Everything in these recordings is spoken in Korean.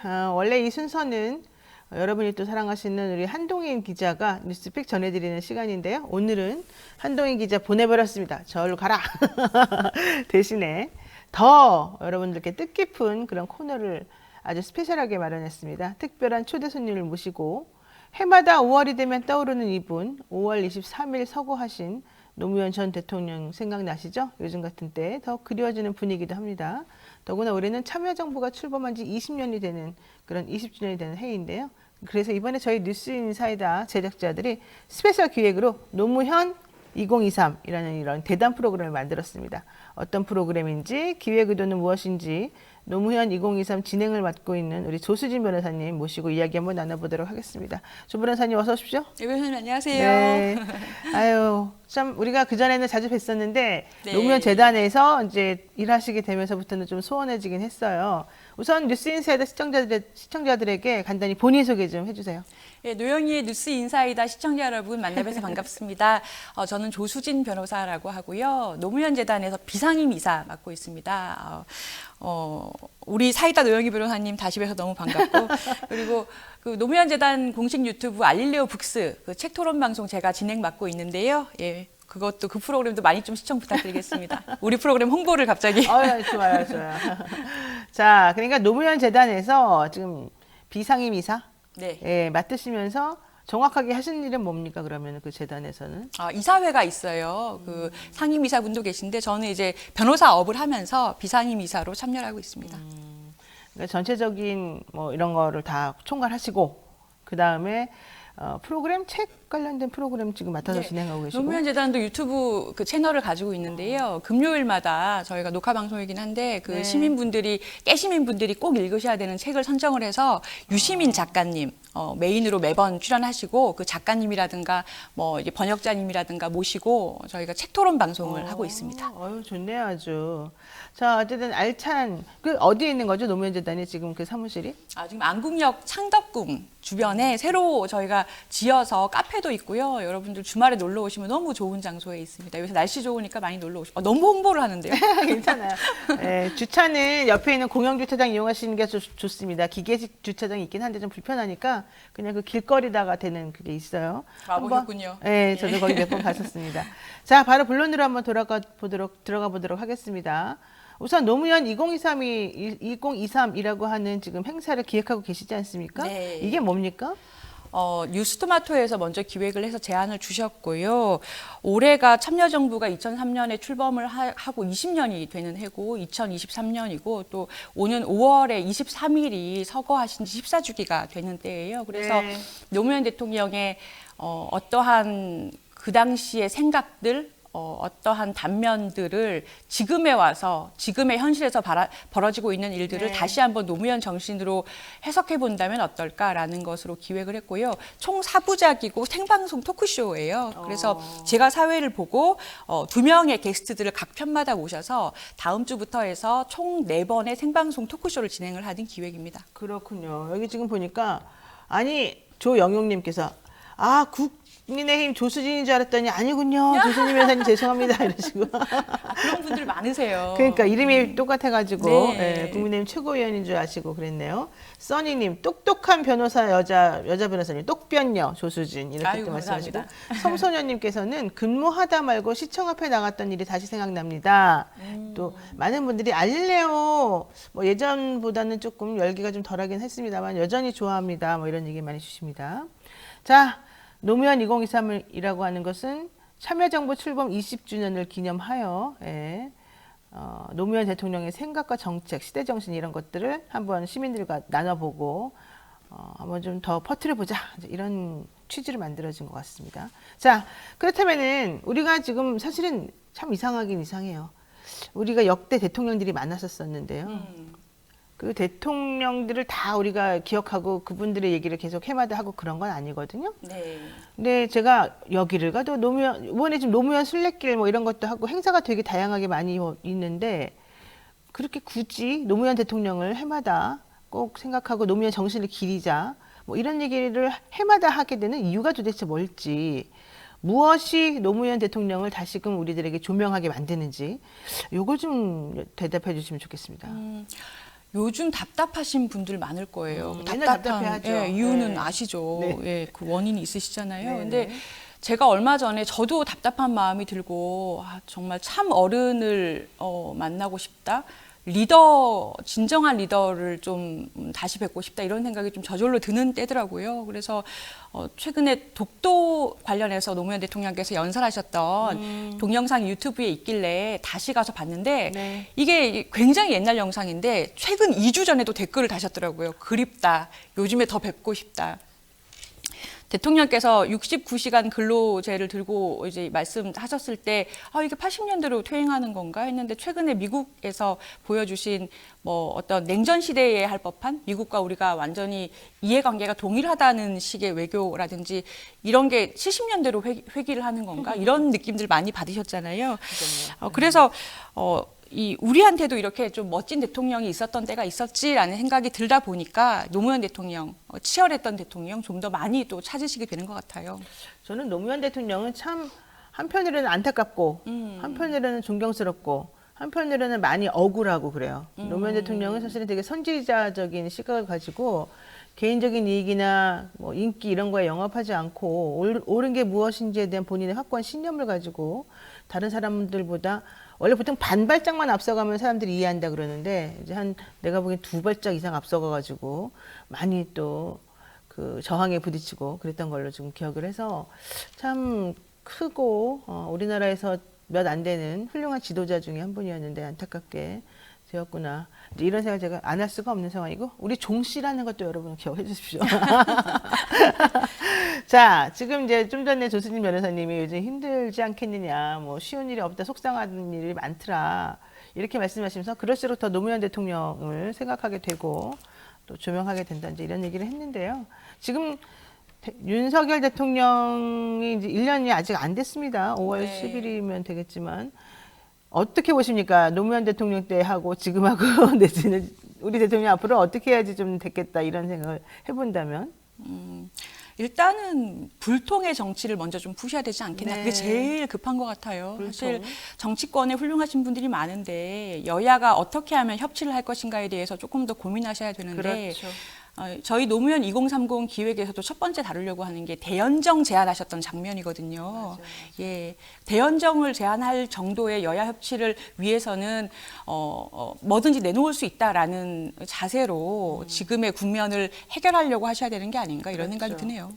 원래 이 순서는 여러분이 또 사랑하시는 우리 한동인 기자가 뉴스픽 전해드리는 시간인데요. 오늘은 한동인 기자 보내버렸습니다. 저리로 가라. 대신에 더 여러분들께 뜻깊은 그런 코너를 아주 스페셜하게 마련했습니다. 특별한 초대 손님을 모시고 해마다 5월이 되면 떠오르는 이분, 5월 23일 서거하신 노무현 전 대통령 생각나시죠? 요즘 같은 때 더 그리워지는 분위기도 합니다. 더구나 올해는 참여정부가 출범한 지 20년이 되는 그런 20주년이 되는 해인데요. 그래서 이번에 저희 뉴스인사이다 제작자들이 스페셜 기획으로 노무현 2023이라는 이런 대담 프로그램을 만들었습니다. 어떤 프로그램인지, 기획 의도는 무엇인지 노무현 2023 진행을 맡고 있는 우리 조수진 변호사님 모시고 이야기 한번 나눠보도록 하겠습니다. 조 변호사님 어서 오십시오. 네, 변호사님 안녕하세요. 네. 아유, 참 우리가 그전에는 자주 뵀었는데 네. 노무현 재단에서 이제 일하시게 되면서부터는 좀 소원해지긴 했어요. 우선 뉴스인사이다 시청자들에게 간단히 본인 소개 좀 해주세요. 네, 노영희의 뉴스 인사이다 시청자 여러분 만나뵈서 반갑습니다. 저는 조수진 변호사라고 하고요. 노무현 재단에서 비상임 이사 맡고 있습니다. 우리 사이다 노영희 변호사님 다시 뵈서 너무 반갑고 그리고 그 노무현 재단 공식 유튜브 알릴레오 북스 그 책 토론 방송 제가 진행 맡고 있는데요. 예. 그것도 그 프로그램도 많이 좀 시청 부탁드리겠습니다. 우리 프로그램 홍보를 갑자기. 좋아요. 자, 그러니까 노무현 재단에서 지금 비상임 이사 네. 예, 맡으시면서 정확하게 하신 일은 뭡니까? 그러면 그 재단에서는? 이사회가 있어요. 그 상임 이사분도 계신데 저는 이제 변호사업을 하면서 비상임 이사로 참여를 하고 있습니다. 그러니까 전체적인 뭐 이런 거를 다 총괄하시고 그 다음에 프로그램 책 관련된 프로그램 지금 맡아서 네. 진행하고 계시고. 노무현 재단도 유튜브 그 채널을 가지고 있는데요. 금요일마다 저희가 녹화 방송이긴 한데 그 네. 시민분들이 깨시민분들이 꼭 읽으셔야 되는 책을 선정을 해서 유시민 작가님 메인으로 매번 출연하시고 그 작가님이라든가 뭐 이제 번역자님이라든가 모시고 저희가 책 토론 방송을 하고 있습니다. 좋네요, 아주. 자, 어쨌든 알찬 그 어디에 있는 거죠, 노무현 재단이 지금 그 사무실이? 지금 안국역 창덕궁 주변에 새로 저희가 지어서 카페도 있고요. 여러분들 주말에 놀러 오시면 너무 좋은 장소에 있습니다. 요새 날씨 좋으니까 많이 놀러 오시고 너무 홍보를 하는데요. 괜찮아요. 네, 주차는 옆에 있는 공영주차장 이용하시는 게 좋습니다. 기계식 주차장이 있긴 한데 좀 불편하니까 그냥 그 길거리다가 되는 그게 있어요. 와보셨군요. 네, 저도 거기 몇 번 갔었습니다. 자, 바로 본론으로 한번 들어가 보도록 하겠습니다. 우선 노무현 2023이라고 하는 지금 행사를 기획하고 계시지 않습니까? 네. 이게 뭡니까? 뉴스토마토에서 먼저 기획을 해서 제안을 주셨고요. 올해가 참여정부가 2003년에 출범을 하고 20년이 되는 해고 2023년이고 또 오는 5월에 23일이 서거하신 지 14주기가 되는 때예요. 그래서 네. 노무현 대통령의 어떠한 그 당시의 생각들 어떠한 단면들을 지금에 와서 지금의 현실에서 벌어지고 있는 일들을 네. 다시 한번 노무현 정신으로 해석해 본다면 어떨까라는 것으로 기획을 했고요. 총 4부작이고 생방송 토크쇼예요. 그래서 제가 사회를 보고 2명의 게스트들을 각 편마다 모셔서 다음 주부터 해서 총 4번의 생방송 토크쇼를 진행을 하는 기획입니다. 그렇군요. 여기 지금 보니까 아니 조영용님께서 국민의힘 조수진인 줄 알았더니 아니군요. 조수진 변호사님 죄송합니다. 이러시고. 그런 분들 많으세요. 그러니까 이름이 똑같아가지고 네. 국민의힘 최고위원인 줄 아시고 그랬네요. 써니님 똑똑한 변호사 여자 변호사님 똑변녀 조수진 이렇게 또 말씀하시고 감사합니다. 성소녀님께서는 근무하다 말고 시청 앞에 나갔던 일이 다시 생각납니다. 또 많은 분들이 알릴레오 뭐 예전보다는 조금 열기가 좀 덜하긴 했습니다만 여전히 좋아합니다. 뭐 이런 얘기 많이 주십니다. 자, 노무현 2023이라고 하는 것은 참여정부 출범 20주년을 기념하여 노무현 대통령의 생각과 정책, 시대정신 이런 것들을 한번 시민들과 나눠보고 한번 좀 더 퍼뜨려보자 이런 취지로 만들어진 것 같습니다. 자, 그렇다면은 우리가 지금 사실은 참 이상하긴 이상해요. 우리가 역대 대통령들이 많았었는데요. 그 대통령들을 다 우리가 기억하고 그분들의 얘기를 계속 해마다 하고 그런 건 아니거든요. 네. 근데 제가 여기를 가도 이번에 지금 노무현 순례길 뭐 이런 것도 하고 행사가 되게 다양하게 많이 있는데 그렇게 굳이 노무현 대통령을 해마다 꼭 생각하고 노무현 정신을 기리자 뭐 이런 얘기를 해마다 하게 되는 이유가 도대체 뭘지 무엇이 노무현 대통령을 다시금 우리들에게 조명하게 만드는지 요걸 좀 대답해 주시면 좋겠습니다. 요즘 답답하신 분들 많을 거예요. 맨날 답답한 답답해하죠. 예, 이유는 네. 아시죠. 네. 예, 그 원인이 있으시잖아요. 네, 근데 네. 제가 얼마 전에 저도 답답한 마음이 들고 정말 참 어른을 만나고 싶다. 리더, 진정한 리더를 좀 다시 뵙고 싶다 이런 생각이 좀 저절로 드는 때더라고요. 그래서 최근에 독도 관련해서 노무현 대통령께서 연설하셨던 동영상이 유튜브에 있길래 다시 가서 봤는데 네. 이게 굉장히 옛날 영상인데 최근 2주 전에도 댓글을 다셨더라고요. 그립다. 요즘에 더 뵙고 싶다. 대통령께서 69시간 근로제를 들고 이제 말씀하셨을 때 이게 80년대로 퇴행하는 건가 했는데 최근에 미국에서 보여주신 뭐 어떤 냉전 시대에 할 법한 미국과 우리가 완전히 이해관계가 동일하다는 식의 외교라든지 이런 게 70년대로 회귀를 하는 건가 이런 느낌들 많이 받으셨잖아요. 그래서 우리한테도 이렇게 좀 멋진 대통령이 있었던 때가 있었지라는 생각이 들다 보니까 노무현 대통령, 치열했던 대통령 좀 더 많이 또 찾으시게 되는 것 같아요. 저는 노무현 대통령은 참 한편으로는 안타깝고 한편으로는 존경스럽고 한편으로는 많이 억울하고 그래요. 노무현 대통령은 사실은 되게 선지자적인 시각을 가지고 개인적인 이익이나 뭐 인기 이런 거에 영합하지 않고 옳은 게 무엇인지에 대한 본인의 확고한 신념을 가지고 다른 사람들보다 원래 보통 반발짝만 앞서가면 사람들이 이해한다 그러는데 이제 내가 보기엔 2발짝 이상 앞서가가지고 많이 또 그 저항에 부딪히고 그랬던 걸로 지금 기억을 해서 참 크고 우리나라에서 몇 안 되는 훌륭한 지도자 중에 한 분이었는데 안타깝게 되었구나. 이런 생각 제가 안 할 수가 없는 상황이고 우리 종 씨라는 것도 여러분 기억해 주십시오. 자, 지금 이제 좀 전에 조수진 변호사님이 요즘 힘들지 않겠느냐, 뭐 쉬운 일이 없다, 속상한 일이 많더라 이렇게 말씀하시면서 그럴수록 더 노무현 대통령을 생각하게 되고 또 조명하게 된다 이제 이런 얘기를 했는데요. 지금 윤석열 대통령이 이제 1년이 아직 안 됐습니다. 5월 네. 10일이면 되겠지만 어떻게 보십니까? 노무현 대통령 때 하고 지금하고 내지는 우리 대통령 앞으로 어떻게 해야지 좀 됐겠다 이런 생각을 해본다면 일단은 불통의 정치를 먼저 좀 푸셔야 되지 않겠나. 네. 그게 제일 급한 것 같아요. 불통. 사실 정치권에 훌륭하신 분들이 많은데 여야가 어떻게 하면 협치를 할 것인가에 대해서 조금 더 고민하셔야 되는데 그렇죠. 저희 노무현 2030 기획에서도 첫 번째 다루려고 하는 게 대연정 제안하셨던 장면이거든요. 맞아요. 예, 대연정을 제안할 정도의 여야 협치를 위해서는 뭐든지 내놓을 수 있다라는 자세로 지금의 국면을 해결하려고 하셔야 되는 게 아닌가 이런 그렇죠. 생각이 드네요.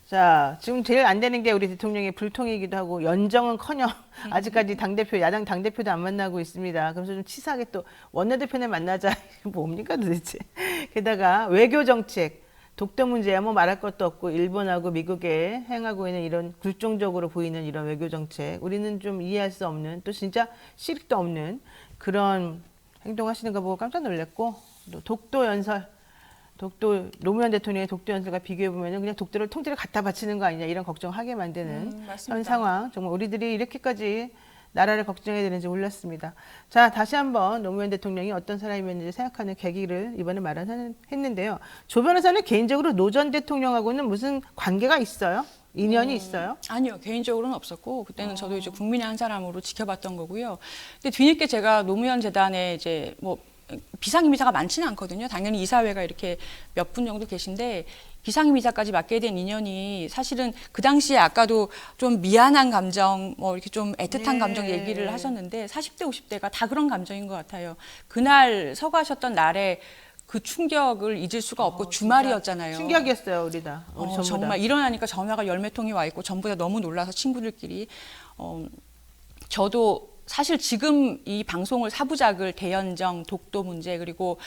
자, 지금 제일 안 되는 게 우리 대통령의 불통이기도 하고 연정은커녕 아직까지 야당 당대표도 안 만나고 있습니다. 그래서 좀 치사하게 또 원내대표는 만나자. 뭡니까 도대체. 게다가 외교 정책, 독도 문제야 뭐 말할 것도 없고 일본하고 미국에 행하고 있는 이런 굴종적으로 보이는 이런 외교 정책 우리는 좀 이해할 수 없는 또 진짜 실익도 없는 그런 행동하시는 거 보고 깜짝 놀랐고 또 독도 연설 노무현 대통령의 독도 연설과 비교해 보면은 그냥 독도를 통째로 갖다 바치는 거 아니냐 이런 걱정하게 만드는 맞습니다. 현 상황. 정말 우리들이 이렇게까지 나라를 걱정해야 되는지 몰랐습니다. 자, 다시 한번 노무현 대통령이 어떤 사람이었는지 생각하는 계기를 이번에 마련했는데요. 조 변호사는 개인적으로 노 전 대통령하고는 무슨 관계가 있어요? 인연이 있어요? 아니요, 개인적으로는 없었고 그때는 저도 이제 국민의 한 사람으로 지켜봤던 거고요. 근데 뒤늦게 제가 노무현 재단에 이제 뭐 비상임이사가 많지는 않거든요. 당연히 이사회가 이렇게 몇 분 정도 계신데 비상임이사까지 맡게 된 인연이 사실은 그 당시에 아까도 좀 미안한 감정, 뭐 이렇게 좀 애틋한 네. 감정 얘기를 하셨는데 40대, 50대가 다 그런 감정인 것 같아요. 그날 서거하셨던 날에 그 충격을 잊을 수가 없고 주말이었잖아요. 충격이었어요, 우리 전부 다. 정말 일어나니까 전화가 10몇 통이 와 있고 전부 다 너무 놀라서 친구들끼리 저도 사실 지금 이 방송을 사부작을 대연정, 독도 문제 그리고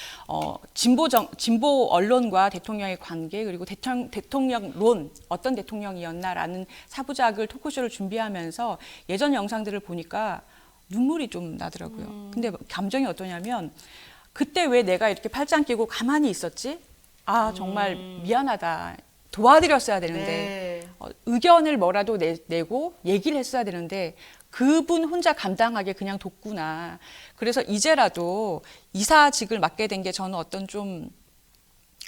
진보 언론과 대통령의 관계 그리고 대통령론 어떤 대통령이었나라는 사부작을 토크쇼를 준비하면서 예전 영상들을 보니까 눈물이 좀 나더라고요. 근데 감정이 어떠냐면 그때 왜 내가 이렇게 팔짱 끼고 가만히 있었지? 아 정말 미안하다. 도와드렸어야 되는데 네. 의견을 뭐라도 내고 얘기를 했어야 되는데 그분 혼자 감당하게 그냥 뒀구나. 그래서 이제라도 이사직을 맡게 된 게 저는 어떤 좀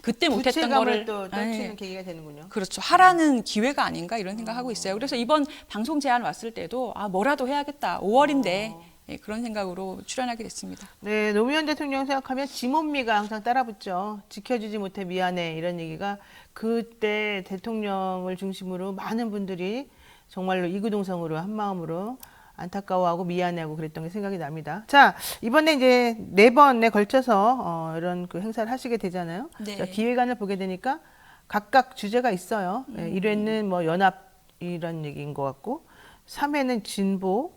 그때 못했던 거를 또 떨치는 계기가 되는군요. 그렇죠. 하라는 기회가 아닌가 이런 생각하고 있어요. 그래서 이번 방송 제안 왔을 때도 뭐라도 해야겠다. 5월인데 예, 그런 생각으로 출연하게 됐습니다. 네, 노무현 대통령 생각하면 지몬미가 항상 따라붙죠. 지켜주지 못해 미안해 이런 얘기가 그때 대통령을 중심으로 많은 분들이 정말로 이구동성으로 한 마음으로 안타까워하고 미안해하고 그랬던 게 생각이 납니다. 자, 이번에 이제 4번에 걸쳐서 이런 그 행사를 하시게 되잖아요. 네. 자, 기획안을 보게 되니까 각각 주제가 있어요. 1회는 뭐 연합 이런 얘기인 것 같고 3회는 진보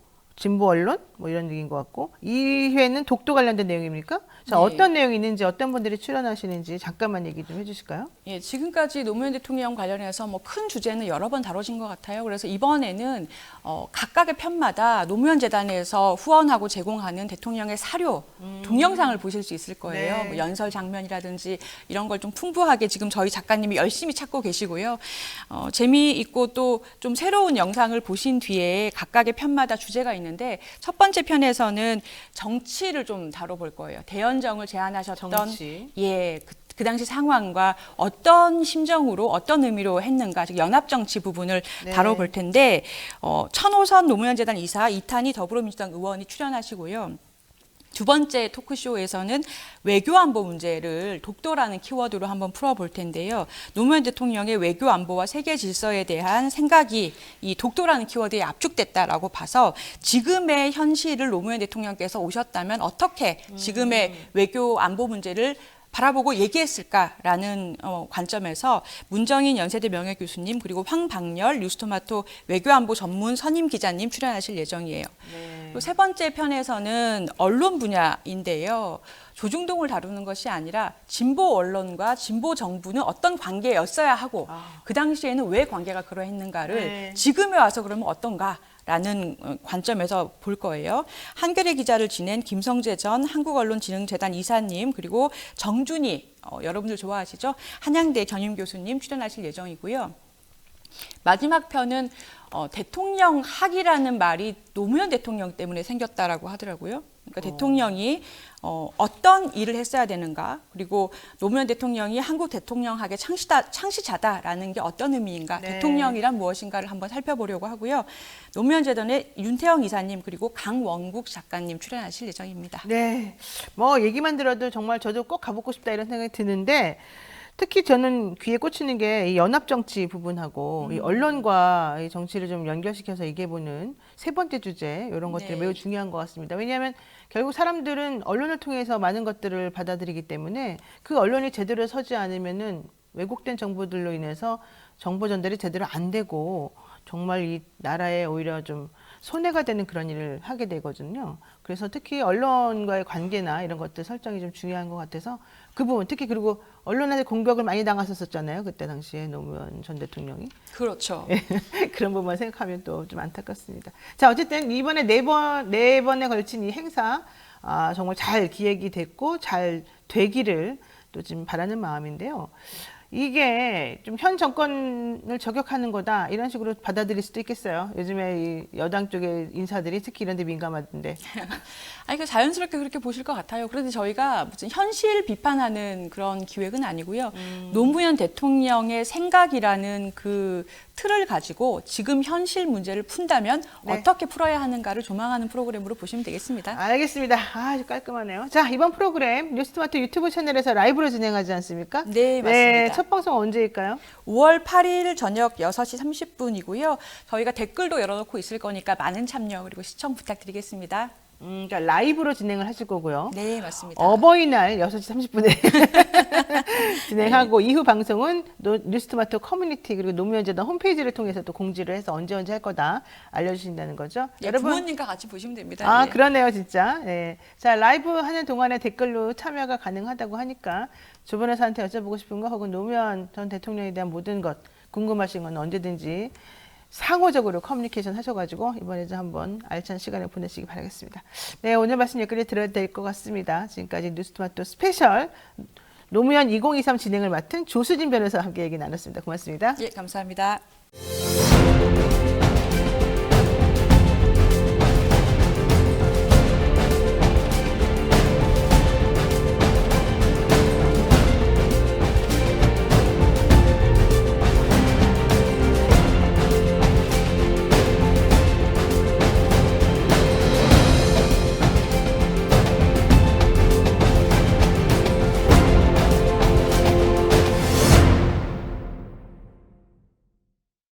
언론 뭐 이런 얘기인 것 같고 2회는 독도 관련된 내용입니까? 자, 네. 어떤 내용이 있는지 어떤 분들이 출연하시는지 잠깐만 얘기 좀 해주실까요? 예, 지금까지 노무현 대통령 관련해서 뭐 큰 주제는 여러 번 다뤄진 것 같아요. 그래서 이번에는 각각의 편마다 노무현 재단에서 후원하고 제공하는 대통령의 사료, 동영상을 보실 수 있을 거예요. 네. 뭐 연설 장면이라든지 이런 걸 좀 풍부하게 지금 저희 작가님이 열심히 찾고 계시고요. 재미있고 또 좀 새로운 영상을 보신 뒤에 각각의 편마다 주제가 있는데 첫 번째 편에서는 정치를 좀 다뤄볼 거예요. 대연정을 제안하셨던 정치. 예, 그 당시 상황과 어떤 심정으로 어떤 의미로 했는가, 즉 연합정치 부분을 네. 다뤄볼 텐데 천호선 노무현재단 이사 이탄희 더불어민주당 의원이 출연하시고요. 두 번째 토크쇼에서는 외교안보 문제를 독도라는 키워드로 한번 풀어볼 텐데요. 노무현 대통령의 외교안보와 세계 질서에 대한 생각이 이 독도라는 키워드에 압축됐다라고 봐서 지금의 현실을 노무현 대통령께서 오셨다면 어떻게 지금의 외교안보 문제를 바라보고 얘기했을까라는 관점에서 문정인 연세대 명예교수님 그리고 황박열 뉴스토마토 외교안보 전문 선임 기자님 출연하실 예정이에요. 네. 또 세 번째 편에서는 언론 분야인데요. 조중동을 다루는 것이 아니라 진보 언론과 진보 정부는 어떤 관계였어야 하고 그 당시에는 왜 관계가 그러했는가를 네. 지금에 와서 그러면 어떤가? 라는 관점에서 볼 거예요. 한겨레 기자를 지낸 김성재 전 한국언론진흥재단 이사님 그리고 정준희 여러분들 좋아하시죠? 한양대 전임 교수님 출연하실 예정이고요. 마지막 편은 대통령 학이라는 말이 노무현 대통령 때문에 생겼다라고 하더라고요. 그러니까 대통령이 어떤 일을 했어야 되는가, 그리고 노무현 대통령이 한국 대통령학의 창시자다라는 게 어떤 의미인가, 네. 대통령이란 무엇인가를 한번 살펴보려고 하고요. 노무현 재단의 윤태영 이사님 그리고 강원국 작가님 출연하실 예정입니다. 네, 뭐 얘기만 들어도 정말 저도 꼭 가보고 싶다 이런 생각이 드는데 특히 저는 귀에 꽂히는 게 이 연합정치 부분하고 이 언론과 이 정치를 좀 연결시켜서 얘기해보는 세 번째 주제 이런 것들이 네. 매우 중요한 것 같습니다. 왜냐하면 결국 사람들은 언론을 통해서 많은 것들을 받아들이기 때문에 그 언론이 제대로 서지 않으면은 왜곡된 정보들로 인해서 정보 전달이 제대로 안 되고 정말 이 나라에 오히려 좀 손해가 되는 그런 일을 하게 되거든요. 그래서 특히 언론과의 관계나 이런 것들 설정이 좀 중요한 것 같아서 그 부분 특히 그리고 언론한테 공격을 많이 당했었잖아요. 그때 당시에 노무현 전 대통령이. 그렇죠. 그런 부분만 생각하면 또 좀 안타깝습니다. 자, 어쨌든 이번에 네 번에 걸친 이 행사 정말 잘 기획이 됐고 잘 되기를 또 지금 바라는 마음인데요. 이게 좀 현 정권을 저격하는 거다 이런 식으로 받아들일 수도 있겠어요. 요즘에 이 여당 쪽의 인사들이 특히 이런 데 민감하던데. 아니, 그 자연스럽게 그렇게 보실 것 같아요. 그런데 저희가 무슨 현실 비판하는 그런 기획은 아니고요. 노무현 대통령의 생각이라는 그 틀을 가지고 지금 현실 문제를 푼다면 네. 어떻게 풀어야 하는가를 조망하는 프로그램으로 보시면 되겠습니다. 알겠습니다. 아주 깔끔하네요. 자, 이번 프로그램 뉴스토마토 유튜브 채널에서 라이브로 진행하지 않습니까? 네, 맞습니다. 첫 방송 언제일까요? 5월 8일 저녁 6시 30분이고요. 저희가 댓글도 열어놓고 있을 거니까 많은 참여 그리고 시청 부탁드리겠습니다. 그러니까 라이브로 진행을 하실 거고요. 네, 맞습니다. 어버이날 6시 30분에 진행하고 이후 방송은 뉴스토마토 커뮤니티 그리고 노무현재단 홈페이지를 통해서 또 공지를 해서 언제 할 거다 알려주신다는 거죠. 네, 여러분 부모님과 같이 보시면 됩니다. 네. 그러네요 진짜. 네. 자, 라이브 하는 동안에 댓글로 참여가 가능하다고 하니까 주변에서한테 여쭤보고 싶은 거 혹은 노무현 전 대통령에 대한 모든 것 궁금하신 건 언제든지 상호적으로 커뮤니케이션 하셔가지고 이번에도 한번 알찬 시간을 보내시기 바라겠습니다. 네, 오늘 말씀 여기까지 들어야 될 것 같습니다. 지금까지 뉴스토마토 스페셜 노무현 2023 진행을 맡은 조수진 변호사와 함께 얘기 나눴습니다. 고맙습니다. 예, 감사합니다.